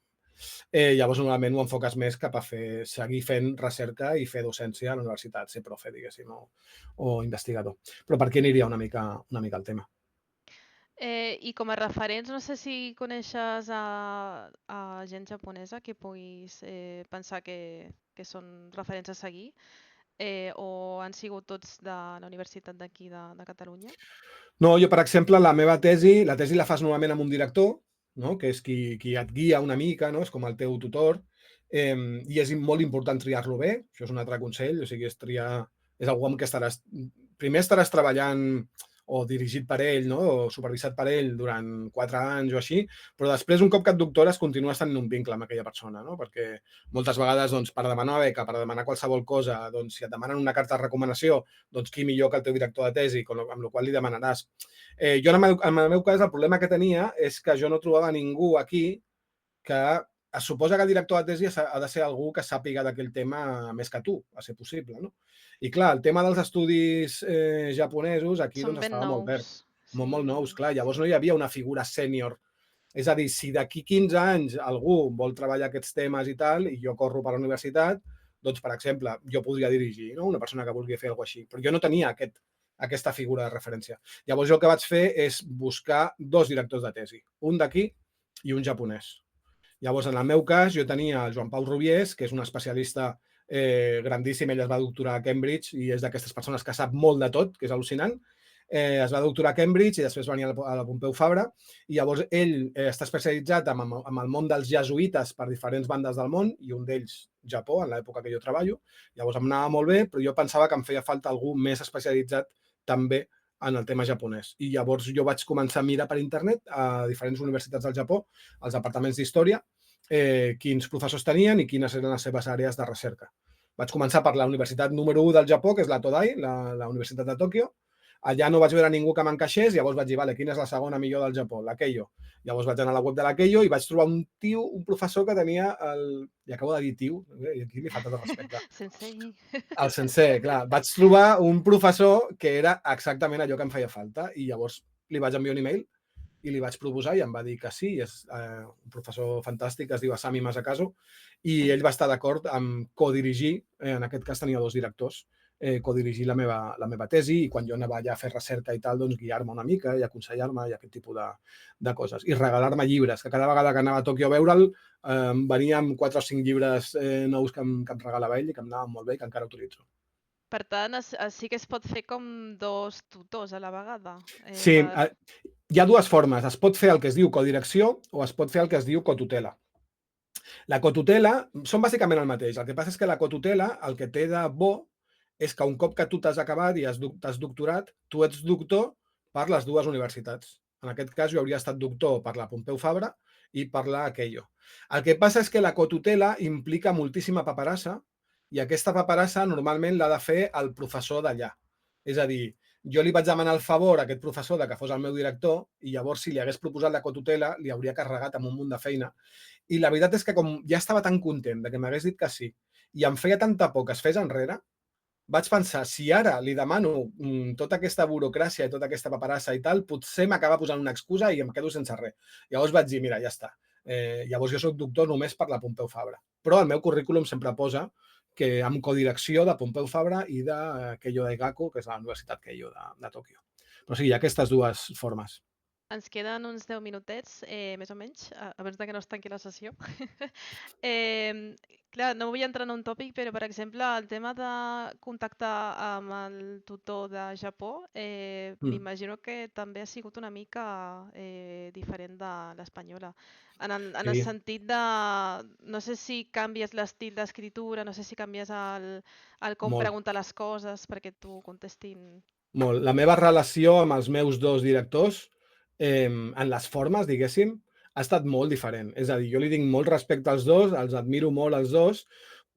[SPEAKER 3] Llavors, normalment ho enfoques més cap a seguir fent recerca i fer docència a la universitat, ser profe, diguéssim, o investigador. Però per què aniria una mica el tema?
[SPEAKER 2] I com a referents, no sé si coneixes a gent japonesa que puguis pensar que són referents a seguir, o han sigut tots de la universitat d'aquí de Catalunya?
[SPEAKER 3] No, jo, per exemple, la meva tesi la fas normalment amb un director, no? Que és qui et guia una mica, no? És com el teu tutor, i és molt important triar-lo bé, això és un altre consell, o sigui, és algú amb què primer estaràs treballant o dirigit per ell, no? O supervisat per ell durant 4 anys o així, però després, un cop que et doctores, continues tenint un vincle amb aquella persona, no? Perquè moltes vegades, doncs, per demanar una beca, per demanar qualsevol cosa, doncs, si et demanen una carta de recomanació, doncs qui millor que el teu director de tesi, amb la qual li demanaràs. Jo, en el meu cas, el problema que tenia és que jo no trobava ningú aquí que es suposa que el director de tesi ha de ser algú que sàpiga d'aquell tema més que tu, a ser possible, no? I clar, el tema dels estudis japonesos aquí doncs, estava molt verd, molt nous, clar. Llavors no hi havia una figura sènior. És a dir, si d'aquí 15 anys algú vol treballar aquests temes i tal, i jo corro per la universitat, doncs, per exemple, jo podria dirigir, no? Una persona que vulgui fer alguna cosa així. Però jo no tenia aquesta figura de referència. Llavors jo el que vaig fer és buscar 2 directors de tesi, un d'aquí i un japonès. Llavors, en el meu cas, jo tenia el Joan Pau Rubiés, que és un especialista grandíssim. Ell es va doctorar a Cambridge i és d'aquestes persones que sap molt de tot, que és al·lucinant. Es va doctorar a Cambridge i després va venir a la Pompeu Fabra, i llavors ell està especialitzat en el món dels jesuïtes per diferents bandes del món, i un d'ells Japó, en l'època que jo treballo. Llavors em anava molt bé, però jo pensava que em feia falta algú més especialitzat també en el tema japonès. I llavors jo vaig començar a mirar per internet a diferents universitats del Japó, als departaments d'història, quins professors tenien i quines eren les seves àrees de recerca. Vaig començar per la universitat número 1 del Japó, que és la Todai, la Universitat de Tòquio. Allà no vaig veure ningú que m'encaixés, llavors vaig dir, vale, quina és la segona millor del Japó? La Keio. Llavors vaig anar a la web de la Keio i vaig trobar un professor que tenia i acabo de dir tio, i aquí li falta de respecte.
[SPEAKER 2] Sensei.
[SPEAKER 3] El sensei, clar. Vaig trobar un professor que era exactament allò que em feia falta, i llavors li vaig enviar un email i li vaig proposar i em va dir que sí. És un professor fantàstic, es diu Asami Masakazu, i ell va estar d'acord amb codirigir, en aquest cas tenia 2 directors, codirigir la meva tesi, i quan jo anava allà a fer recerca i tal, doncs guiar-me una mica i aconsellar-me i aquest tipus de coses. I regalar-me llibres, que cada vegada que anava a Tòquio a veure'l venia amb 4 o 5 llibres nous que em regalava ell i que em anaven molt bé i que encara utilitzo.
[SPEAKER 2] Per tant, sí que es pot fer com 2 tutors a la vegada.
[SPEAKER 3] Sí, hi ha 2 formes. Es pot fer el que es diu codirecció o es pot fer el que es diu cotutela. La cotutela són bàsicament el mateix. El que passa és que la cotutela el que té de bo és que un cop que tu t'has acabat i t'has doctorat, tu ets doctor per les 2 universitats. En aquest cas jo hauria estat doctor per la Pompeu Fabra i per la Keio. El que passa és que la cotutela implica moltíssima paperassa, i aquesta paperassa normalment l'ha de fer el professor d'allà. És a dir, jo li vaig demanar el favor a aquest professor de que fos el meu director, i llavors si li hagués proposat la cotutela li hauria carregat amb un munt de feina. I la veritat és que com ja estava tan content de que m'hagués dit que sí i em feia tanta por que es fes enrere, vaig pensar, si ara li demano tota aquesta burocràcia i tota aquesta paperassa i tal, potser m'acaba posant una excusa i em quedo sense res. Llavors vaig dir, mira, ja està. Llavors jo soc doctor només per la Pompeu Fabra. Però el meu currículum sempre posa que amb codirecció de Pompeu Fabra i de Keio Daigaku, que és la Universitat Keio de Tòquio. Però sí, hi ha aquestes 2 formes.
[SPEAKER 2] Ens queden uns 10 minutets, més o menys, abans que no es tanqui la sessió. Clar, no vull entrar en un tòpic, però, per exemple, el tema de contactar amb el tutor de Japó, m'imagino que també ha sigut una mica diferent de l'espanyola. En el sentit de, no sé si canvies l'estil d'escriptura, no sé si canvies el com preguntar les coses perquè t'ho contestin.
[SPEAKER 3] Molt. La meva relació amb els meus 2 directors, en les formes, diguéssim, ha estat molt diferent. És a dir, jo li tinc molt respecte als 2, els admiro molt als 2,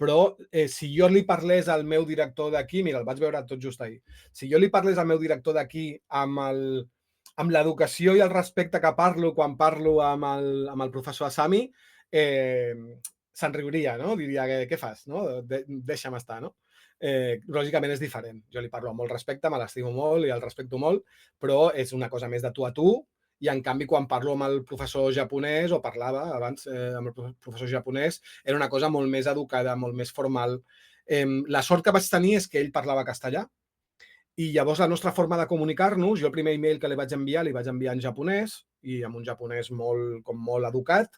[SPEAKER 3] però si jo li parlés al meu director d'aquí, mira, el vaig veure tot just ahir, si jo li parlés al meu director d'aquí amb l'educació i el respecte que parlo quan parlo amb el professor Asami, se'n riuria, no? Diria, què fas? No? Deixa'm estar, no? Lògicament és diferent. Jo li parlo amb molt respecte, me l'estimo molt i el respecto molt, però és una cosa més de tu a tu, i en canvi quan parlo amb el professor japonès, o parlava abans amb el professor japonès, era una cosa molt més educada, molt més formal. La sort que vaig tenir és que ell parlava castellà, i llavors la nostra forma de comunicar-nos, jo el primer email que li vaig enviar en japonès, i amb un japonès molt educat,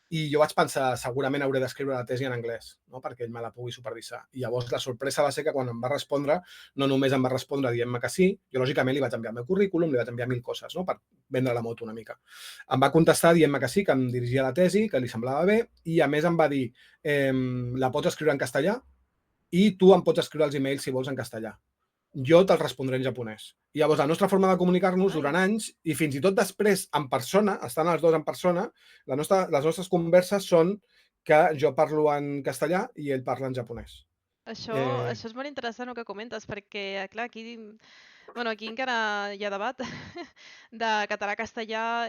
[SPEAKER 3] i jo vaig pensar, segurament hauré d'escriure la tesi en anglès, no? Perquè ell me la pugui supervisar. I llavors la sorpresa va ser que quan em va respondre, no només em va respondre dient-me que sí, jo lògicament li vaig enviar el meu currículum, li vaig enviar 1000 coses, no? Per vendre la moto una mica. Em va contestar dient-me que sí, que em dirigia la tesi, que li semblava bé, i a més em va dir, la pots escriure en castellà i tu em pots escriure els emails si vols en castellà. Jo te'l respondré en japonès. I llavors la nostra forma de comunicar-nos durant anys, i fins i tot després en persona, estan els 2 en persona, les nostres converses són que jo parlo en castellà i ell parla en japonès.
[SPEAKER 2] Això és molt interessant el que comentes, perquè, clar, aquí encara hi ha debat de català-castellà.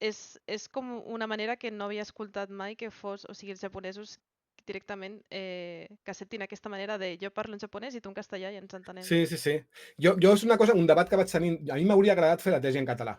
[SPEAKER 2] És com una manera que no havia escoltat mai que fos, o sigui, els japonesos directament que acceptin aquesta manera de jo parlo en japonès i tu en castellà i ens entenem.
[SPEAKER 3] Sí. Jo és un debat que vaig tenir. A mi m'hauria agradat fer la tesi en català.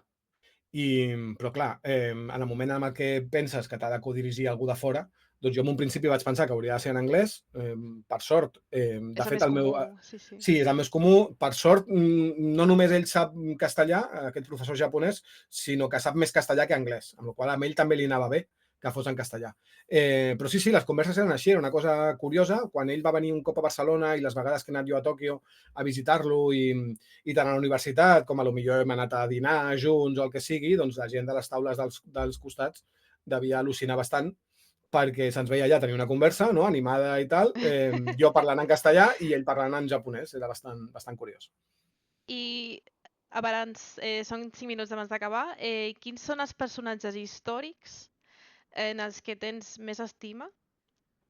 [SPEAKER 3] Però clar, en el moment en el que penses que t'ha de codirigir algú de fora, doncs jo en un principi vaig pensar que hauria de ser en anglès. Per sort, de fet el meu... Sí, és el més comú. Per sort, no només ell sap castellà, aquest professor japonès, sinó que sap més castellà que anglès, amb la qual cosa a ell també li anava bé que fos en castellà. Però sí, les converses eren així, era una cosa curiosa. Quan ell va venir un cop a Barcelona i les vegades que he anat jo a Tòquio a visitar-lo i tant a la universitat com a lo millor hem anat a dinar junts o el que sigui, doncs la gent de les taules dels costats devia al·lucinar bastant perquè se'ns veia allà tenir una conversa, no?, animada i tal, jo parlant en castellà i ell parlant en japonès. Era bastant curiós.
[SPEAKER 2] I abans, són 5 minuts abans d'acabar, quins són els personatges històrics en els que tens més estima?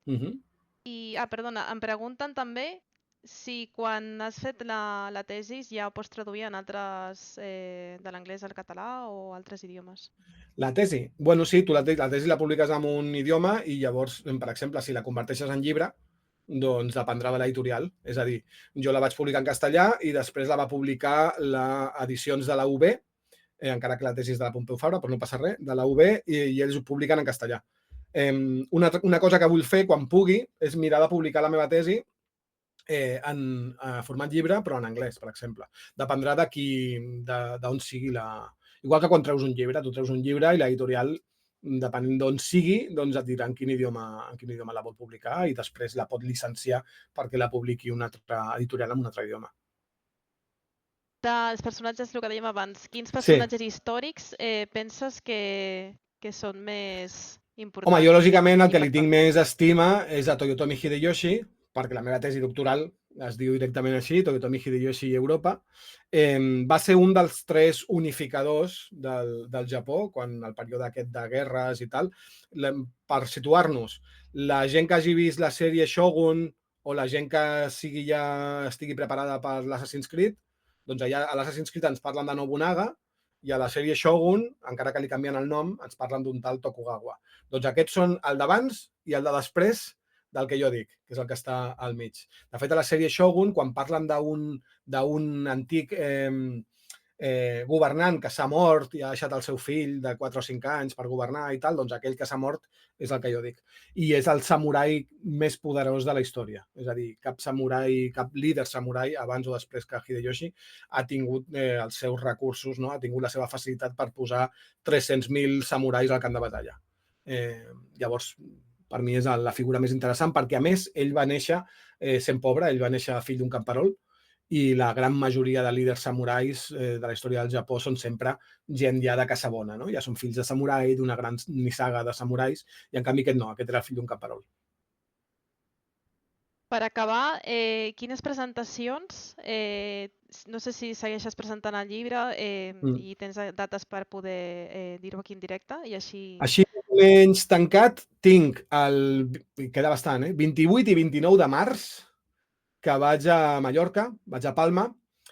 [SPEAKER 2] I, perdona, em pregunten també si quan has fet la tesis ja ho pots traduir en altres, de l'anglès al català o altres idiomes.
[SPEAKER 3] La tesi? Bueno, sí, tu la tesi la publiques en un idioma i llavors, per exemple, si la converteixes en llibre, doncs dependrà de l'editorial. És a dir, jo la vaig publicar en castellà i després la va publicar Edicions de la UB, encara que la tesi és de la Pompeu Fabra, però no passa res, de la UB, i ells ho publiquen en castellà. Una cosa que vull fer quan pugui és mirar de publicar la meva tesi en format llibre, però en anglès, per exemple. Dependrà d'on sigui la... Igual que quan treus un llibre, tu treus un llibre i l'editorial, depenent d'on sigui, doncs et dirà en quin idioma la vol publicar i després la pot llicenciar perquè la publiqui una altra editorial en un altre idioma.
[SPEAKER 2] Dels personatges, el que dèiem abans, quins personatges històrics penses que són més importants?
[SPEAKER 3] Home, jo lògicament el que li tinc més estima és a Toyotomi Hideyoshi, perquè la meva tesi doctoral es diu directament així, Toyotomi Hideyoshi i Europa. Va ser un dels 3 unificadors del Japó, quan el període aquest de guerres i tal. Per situar-nos, la gent que hagi vist la sèrie Shogun o la gent que estigui preparada per l'Assassin's Creed, doncs allà a l'Assassin's Creed ens parlen de Nobunaga i a la sèrie Shogun, encara que li canvien el nom, ens parlen d'un tal Tokugawa. Doncs aquests són el d'abans i el de després del que jo dic, que és el que està al mig. De fet, a la sèrie Shogun, quan parlen d'un antic governant que s'ha mort i ha deixat el seu fill de 4 o 5 anys per governar i tal, doncs aquell que s'ha mort és el que jo dic. I és el samurai més poderós de la història. És a dir, cap líder samurai, abans o després que Hideyoshi, ha tingut els seus recursos, no? Ha tingut la seva facilitat per posar 300.000 samurais al camp de batalla. Llavors, per mi és la figura més interessant perquè, a més, ell va néixer sent pobre, ell va néixer fill d'un camperol i la gran majoria de líders samurais de la història del Japó són sempre gent ja de casa bona, no? Ja són fills de samurai, d'una gran nissaga de samurais, i en canvi aquest no, aquest era el fill d'un camperol.
[SPEAKER 2] Per acabar, quines presentacions, no sé si segueixes presentant el llibre i tens dates per poder dir-ho aquí en directe i així...
[SPEAKER 3] Així menys tancat tinc queda bastant, 28 i 29 de març, que vaig a Mallorca, vaig a Palma,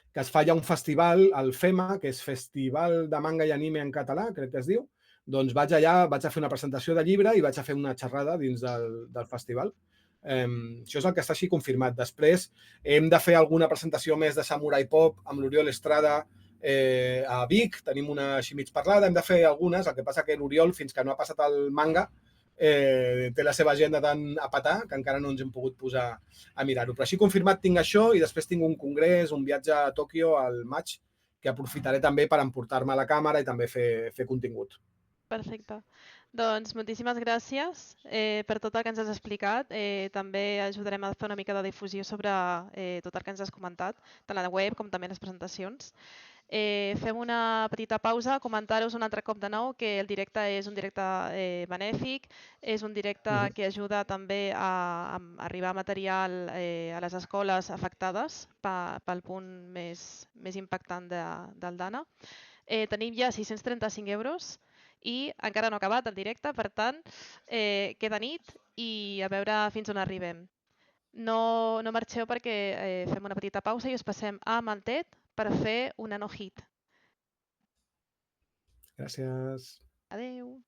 [SPEAKER 3] que es fa ja un festival, el FEMA, que és Festival de Manga i Anime en català, crec que es diu. Doncs vaig allà, vaig a fer una presentació de llibre i vaig a fer una xerrada dins del festival. Això és el que està així confirmat. Després hem de fer alguna presentació més de Samurai Pop amb l'Oriol Estrada a Vic, tenim una així mig parlada, hem de fer algunes, el que passa que l'Oriol, fins que no ha passat el manga, té la seva agenda tan a petar que encara no ens hem pogut posar a mirar-ho. Però així confirmat tinc això i després tinc un congrés, un viatge a Tòquio al maig, que aprofitaré també per emportar-me la càmera i també fer contingut.
[SPEAKER 2] Perfecte. Doncs moltíssimes gràcies per tot el que ens has explicat. També ajudarem a fer una mica de difusió sobre tot el que ens has comentat, tant a la web com també a les presentacions. Fem una petita pausa, comentar-vos un altre cop de nou que el directe és un directe benèfic, és un directe que ajuda també a arribar material a les escoles afectades pel punt més impactant del Dana. Tenim ja 635 euros i encara no ha acabat el directe, per tant, queda nit i a veure fins on arribem. No marxeu perquè fem una petita pausa i us passem amb el Ted per fer una no-hit.
[SPEAKER 3] Gràcies.
[SPEAKER 2] Adeu.